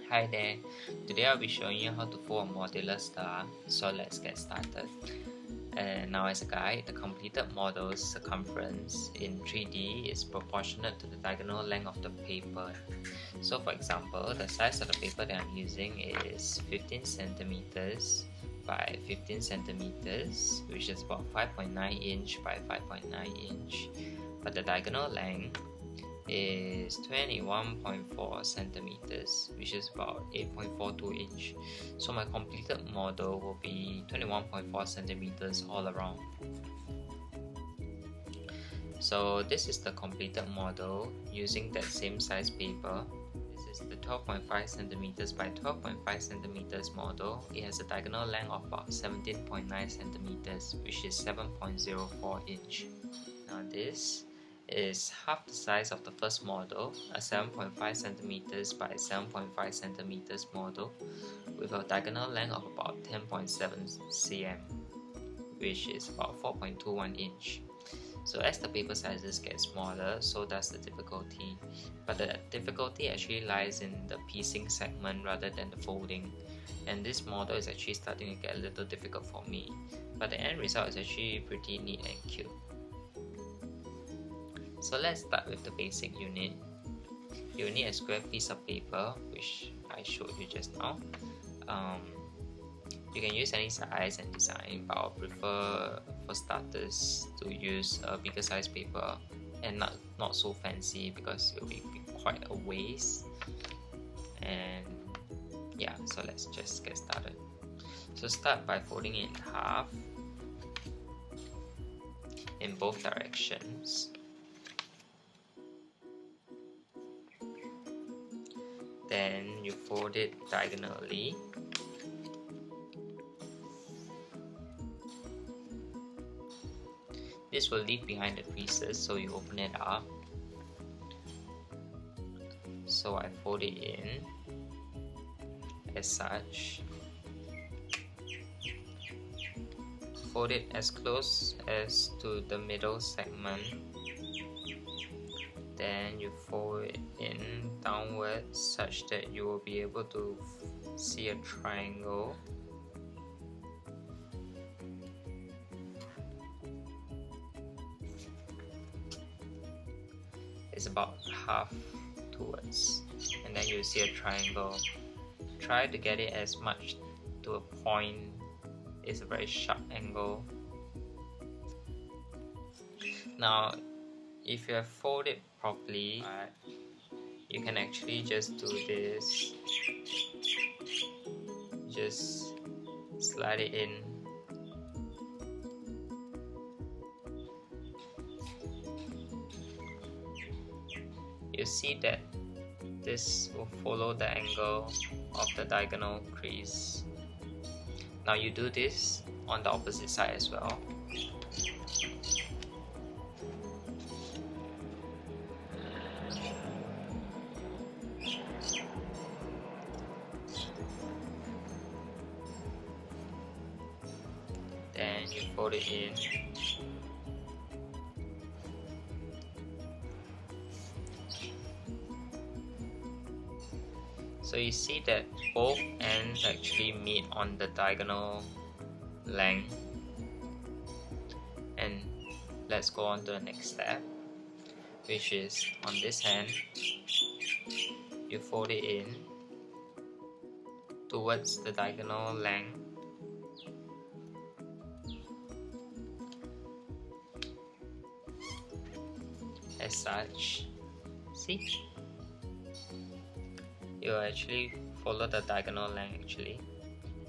Hi there, today I'll be showing you how to fold a modular star, so let's get started. And now as a guide, the completed model's circumference in 3D is proportionate to the diagonal length of the paper. So for example, the size of the paper that I'm using is 15 centimeters by 15 centimeters, which is about 5.9 inch by 5.9 inch, but the diagonal length is 21.4 centimeters, which is about 8.42 inch. So my completed model will be 21.4 centimeters all around. So this is the completed model using that same size paper. This is the 12.5 centimeters by 12.5 centimeters model. It has a diagonal length of about 17.9 centimeters, which is 7.04 inch. Now this is half the size of the first model, a 7.5 centimeters by 7.5 centimeters model with a diagonal length of about 10.7 cm, which is about 4.21 inch. So as the paper sizes get smaller, so does the difficulty, but the difficulty actually lies in the piecing segment rather than the folding, and this model is actually starting to get a little difficult for me, but the end result is actually pretty neat and cute. So let's start with the basic unit. You need a square piece of paper, which I showed you just now. You can use any size and design, but I'll prefer for starters to use a bigger size paper and not so fancy because it will be quite a waste. And yeah, so let's just get started. So start by folding it in half in both directions. Then you fold it diagonally. This will leave behind the creases, so you open it up. So I fold it in as such. Fold it as close as to the middle segment. Then you fold it in downwards such that you will be able to see a triangle. It's about half towards, and then you see a triangle. Try to get it as much to a point. It's a very sharp angle. Now if you have folded properly, you can actually just do this. Just slide it in. You see that this will follow the angle of the diagonal crease. Now you do this on the opposite side as well. Then you fold it in. So you see that both ends actually meet on the diagonal length. And let's go on to the next step, which is on this hand, you fold it in towards the diagonal length. As such, see? You actually follow the diagonal length actually.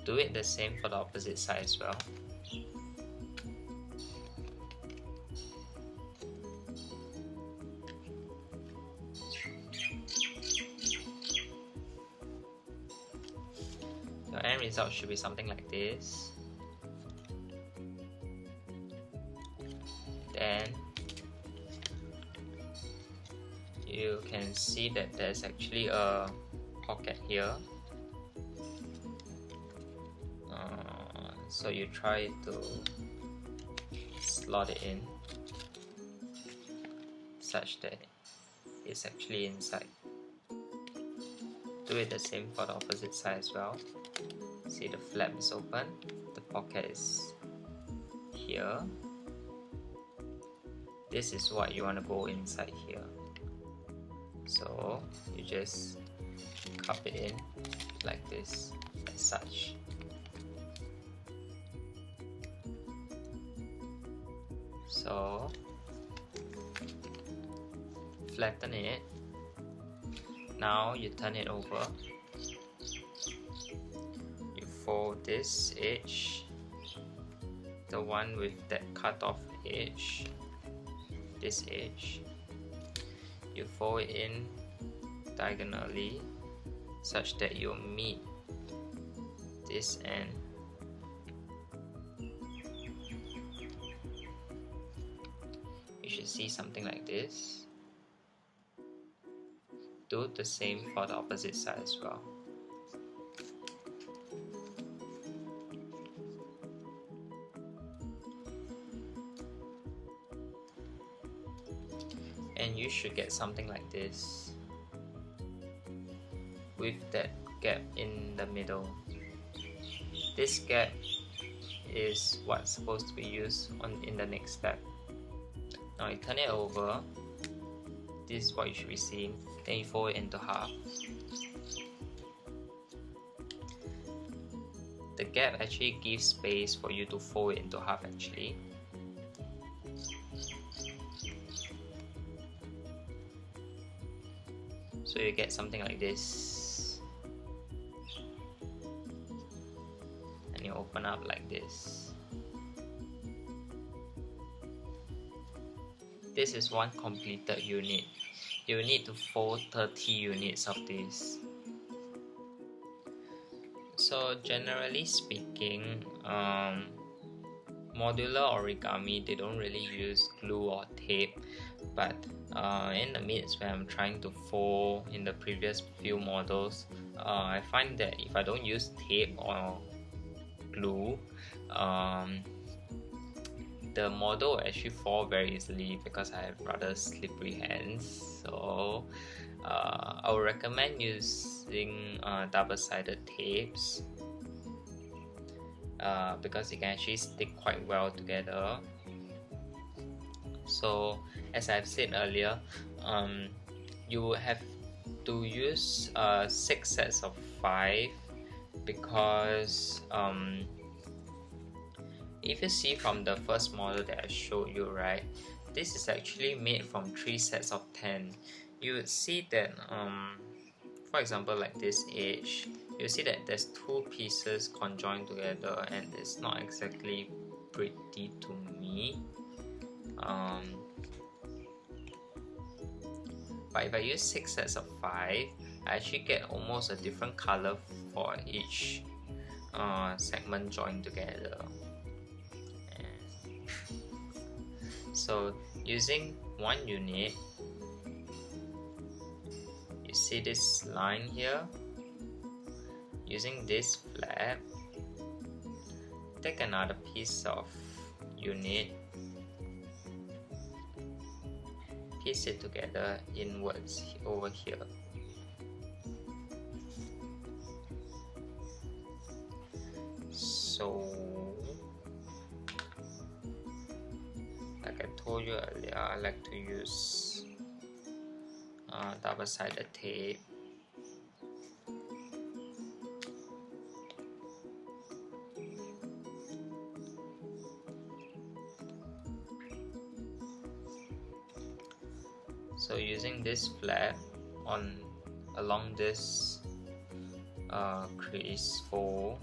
Do it the same for the opposite side as well. Your end result should be something like this. Then you can see that there's actually a pocket here, so you try to slot it in such that it's actually inside. Do it the same for the opposite side as well. See, the flap is open, the pocket is here. This is what you want to go inside here. So you just cup it in like this, as such. So flatten it. Now you turn it over. You fold this edge, the one with that cut off edge, this edge. You fold it in diagonally such that you'll meet this end. You should see something like this. Do the same for the opposite side as well. And you should get something like this with that gap in the middle. This gap is what's supposed to be used in the next step. Now you turn it over. This is what you should be seeing. Then you fold it into half. The gap actually gives space for you to fold it into half actually. So you get something like this. And you open up like this. This is one completed unit. You need to fold 30 units of this. So generally speaking, modular origami, they don't really use glue or tape, but in the midst when I'm trying to fold in the previous few models, I find that if I don't use tape or glue, the model will actually fall very easily because I have rather slippery hands. So I would recommend using double-sided tapes because it can actually stick quite well together. So as I've said earlier, you will have to use 6 sets of 5 because if you see from the first model that I showed you, right, this is actually made from 3 sets of 10. You would see that, for example, like this edge, you see that there's 2 pieces conjoined together and it's not exactly pretty to me. But if I use 6 sets of 5, I actually get almost a different color for each segment joined together. So using 1 unit, you see this line here. Using this flap, take another piece of unit, piece it together inwards over here. So like I told you earlier, I like to use double-sided tape. So using this flap along this crease fold,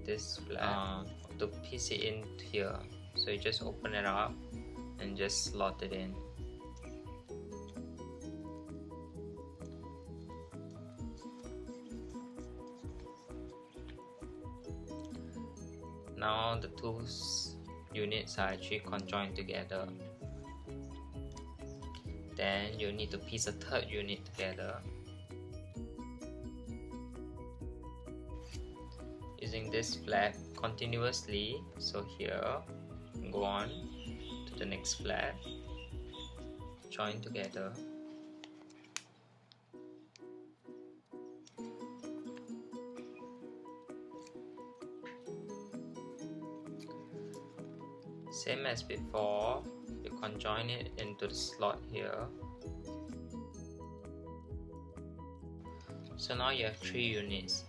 this flap to piece it in here. So you just open it up and just slot it in. Now the 2 units are actually conjoined together. Then you need to piece a 3rd unit together. Using this flap continuously, so here, go on to the next flap, join together. Same as before, you conjoin it into the slot here. So now you have 3 units.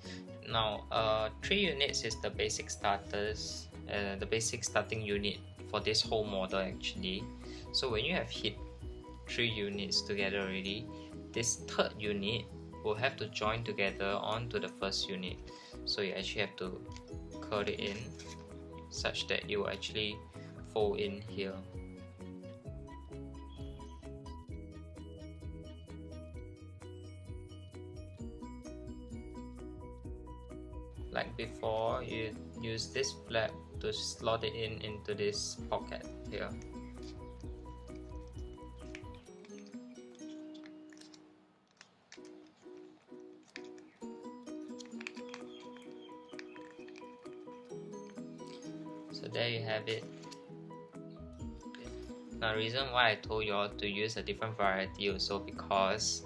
Now 3 units is the basic starters, the basic starting unit for this whole model actually. So when you have hit 3 units together already, this third unit will have to join together onto the first unit. So you actually have to curl it in such that it will actually fold in here. Like before, you use this flap to slot it in into this pocket here. So there you have it. Now the reason why I told you all to use a different variety also because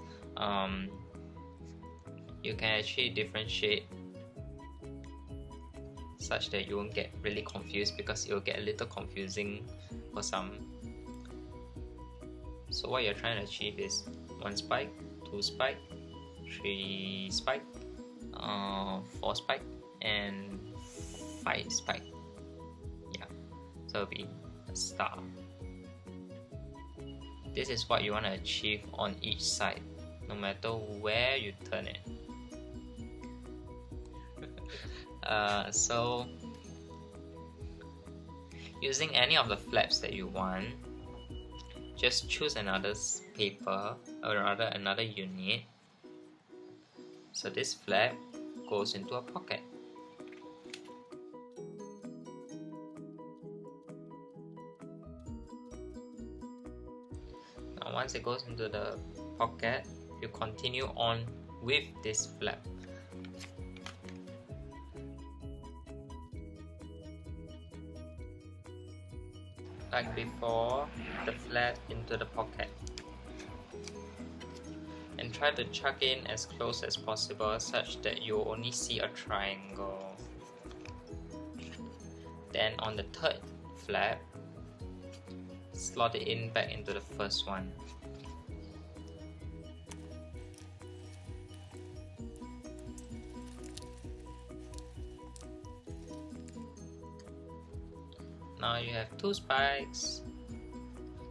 you can actually differentiate such that you won't get really confused, because it will get a little confusing for some. So what you're trying to achieve is 1 spike, 2 spike, 3 spike, 4 spike, and 5 spike. Yeah, so it'll be a star. This is what you want to achieve on each side, no matter where you turn it. So using any of the flaps that you want, just choose another paper, or rather another unit. So this flap goes into a pocket. Now once it goes into the pocket, you continue on with this flap. Like before, the flap into the pocket, and try to chuck in as close as possible such that you only see a triangle. Then on the third flap, slot it in back into the first one. Now you have 2 spikes.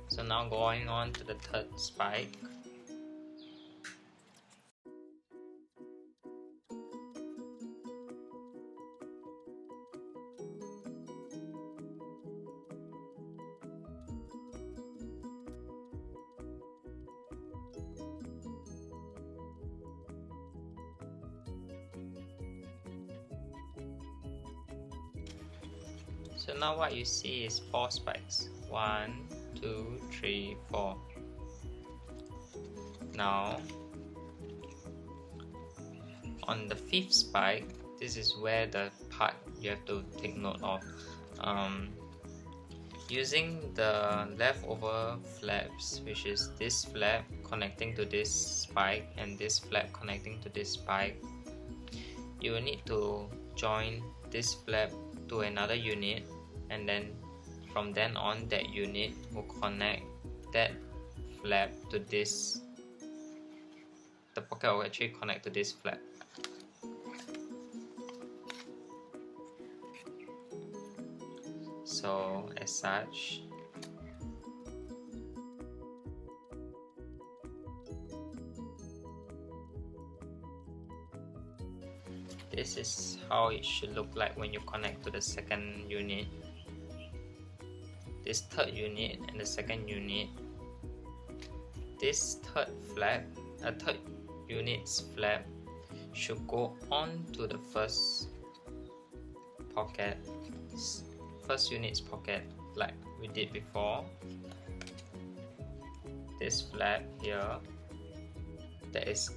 So now going on to the third spike. So now what you see is 4 spikes. 1, 2, 3, 4. Now on the 5th spike, this is where the part you have to take note of. Using the leftover flaps, which is this flap connecting to this spike and this flap connecting to this spike, you will need to join this flap to another unit, and then from then on that unit will connect that flap to this. The pocket will actually connect to this flap. So as such, this is how it should look like when you connect to the second unit. This third unit and the second unit. This third unit's flap should go on to the first unit's pocket, like we did before. This flap here that is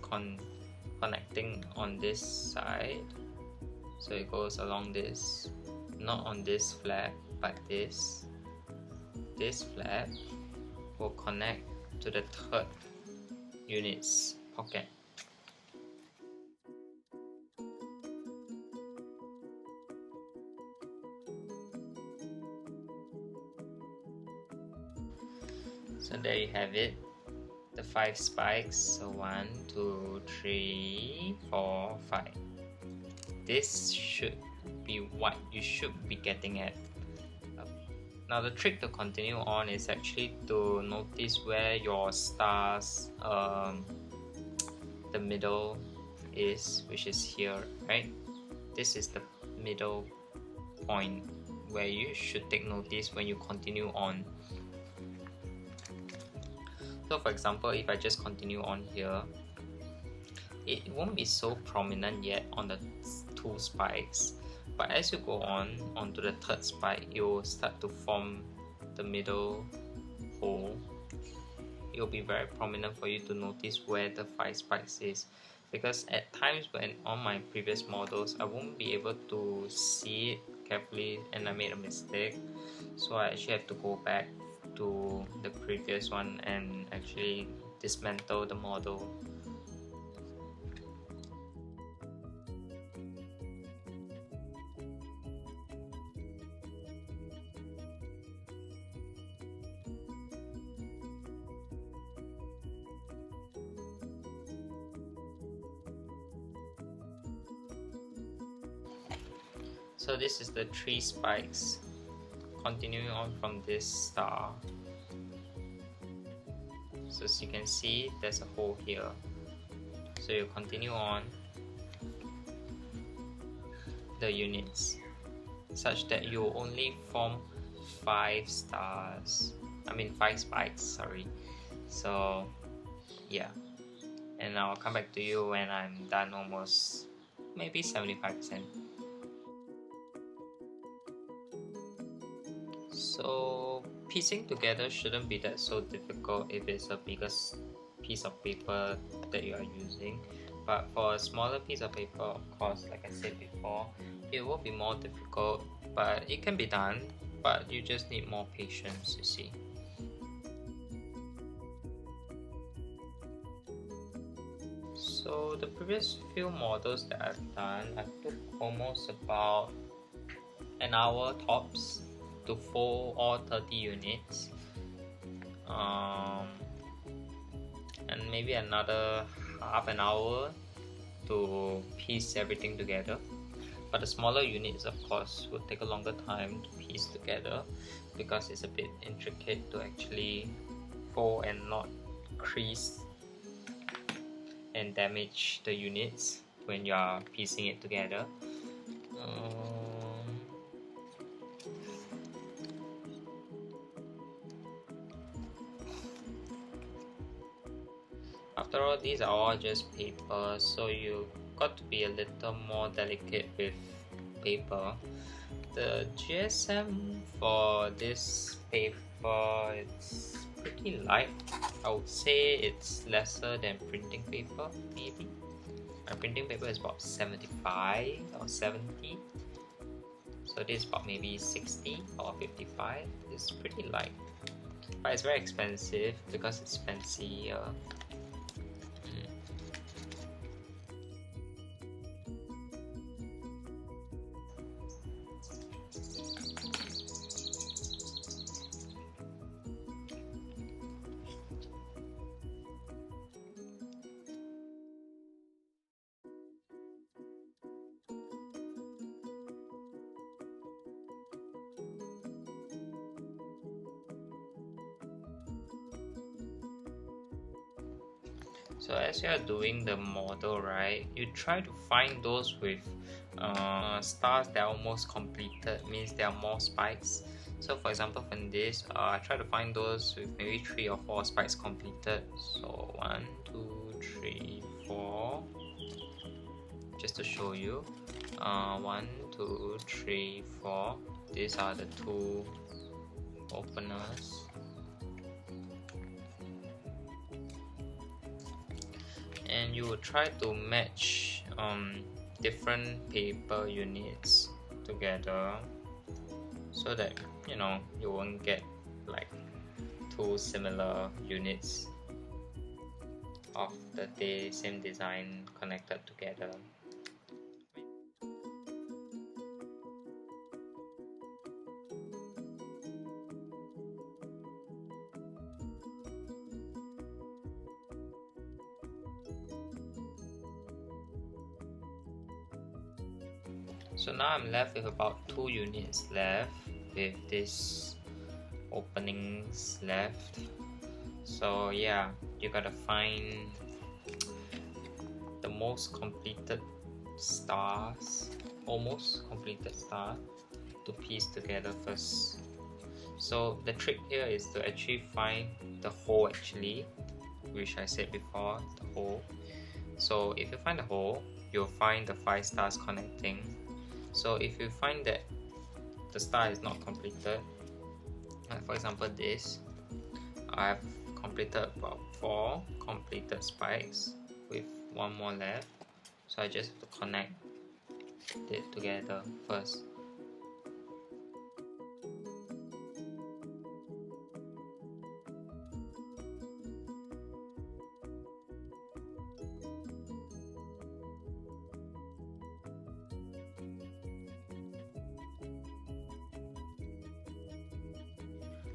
connecting on this side, so it goes along this, not on this flap, but this flap will connect to the third unit's pocket. So there you have it, the 5 spikes. So 1, 2, 3, 4, 5. This should be what you should be getting at. Now the trick to continue on is actually to notice where your stars, the middle is, which is here, right? This is the middle point where you should take notice when you continue on. So for example, if I just continue on here, it won't be so prominent yet on the 2 spikes, but as you go on onto the 3rd spike, it will start to form the middle hole. It will be very prominent for you to notice where the 5 spikes is, because at times when on my previous models I won't be able to see it carefully and I made a mistake, so I actually have to go back to the previous one and actually dismantle the model. So this is the 3 spikes continuing on from this star. So as you can see, there's a hole here. So you continue on the units such that you only form 5 stars. I mean 5 spikes, sorry. So yeah, and I'll come back to you when I'm done, almost maybe 75%. So piecing together shouldn't be that so difficult if it's a bigger piece of paper that you are using, but for a smaller piece of paper, of course, like I said before, it will be more difficult, but it can be done, but you just need more patience, you see. So the previous few models that I've done, I took almost about an hour tops to fold all 30 units, and maybe another half an hour to piece everything together. But the smaller units, of course, would take a longer time to piece together because it's a bit intricate to actually fold and not crease and damage the units when you are piecing it together. After all, these are all just paper, so you got to be a little more delicate with paper. The GSM for this paper, it's pretty light. I would say it's lesser than printing paper, maybe. My printing paper is about 75 or 70, so this is about maybe 60 or 55. It's pretty light, but it's very expensive because it's fancy. So as you are doing the model, right, you try to find those with stars that are almost completed, means there are more spikes. So for example, from this, I try to find those with maybe 3 or 4 spikes completed. So 1, 2, 3, 4, just to show you. 1, 2, 3, 4. These are the 2 openers. And you will try to match different paper units together so that you won't get like 2 similar units of the same design connected together. So now I'm left with about 2 units left with this openings left. So yeah, you gotta find the most completed stars, almost completed star, to piece together first. So the trick here is to actually find the hole actually, which I said before, the hole. So if you find the hole, you'll find the 5 stars connecting. So if you find that the star is not completed, like for example this, I've completed about 4 completed spikes with 1 more left. So I just have to connect it together first.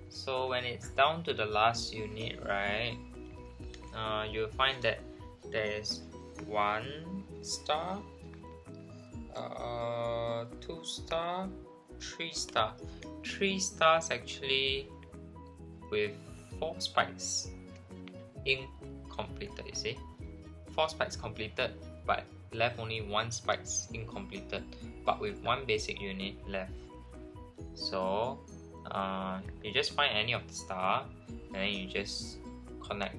So when it's down to the last unit, right, you'll find that there's 1 star, 2 star, 3 star. 3 stars actually with 4 spikes incompleted, you see. 4 spikes completed, but left only 1 spikes incompleted, but with 1 basic unit left. So you just find any of the star and then you just connect.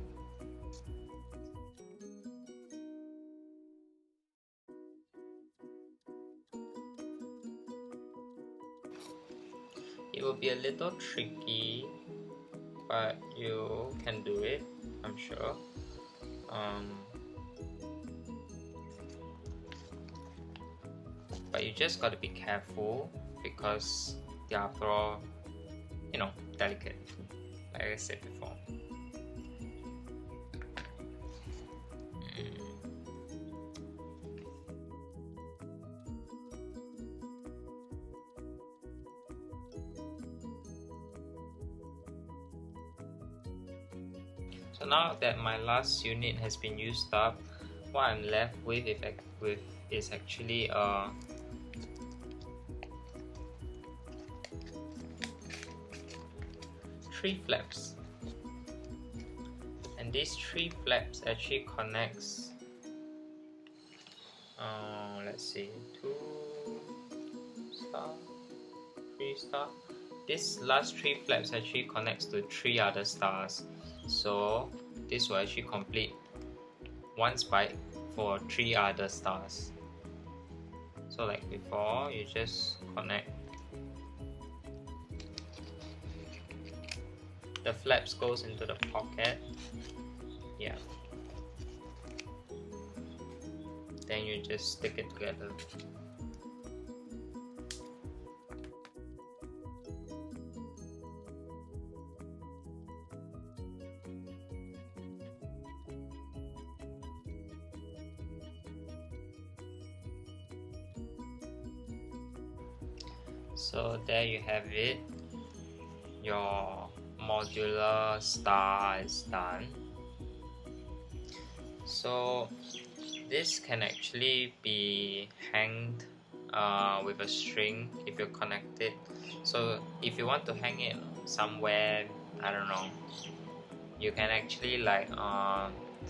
It will be a little tricky, but you can do it, I'm sure. But you just got to be careful because they are, after all, you know, delicate, like I said before. So now that my last unit has been used up, what I'm left with is actually 3 flaps, and these 3 flaps actually connects, let's see, 2 star, 3 star. This last 3 flaps actually connects to 3 other stars, so this will actually complete 1 spike for 3 other stars. So like before, you just connect. The flaps goes into the pocket, yeah. Then you just stick it together. So there you have it. Your modular star is done. So this can actually be hanged with a string if you connect it. So if you want to hang it somewhere, I don't know, you can actually like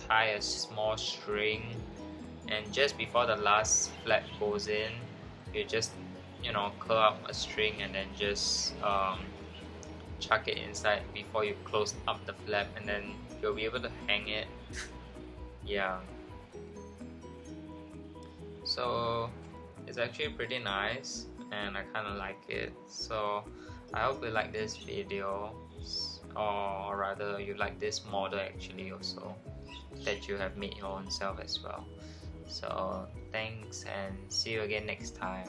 tie a small string, and just before the last flap goes in, you just, you know, curl up a string and then just chuck it inside before you close up the flap, and then you'll be able to hang it. Yeah, so it's actually pretty nice and I kind of like it. So I hope you like this video, or rather you like this model actually also, that you have made your own self as well. So thanks and see you again next time.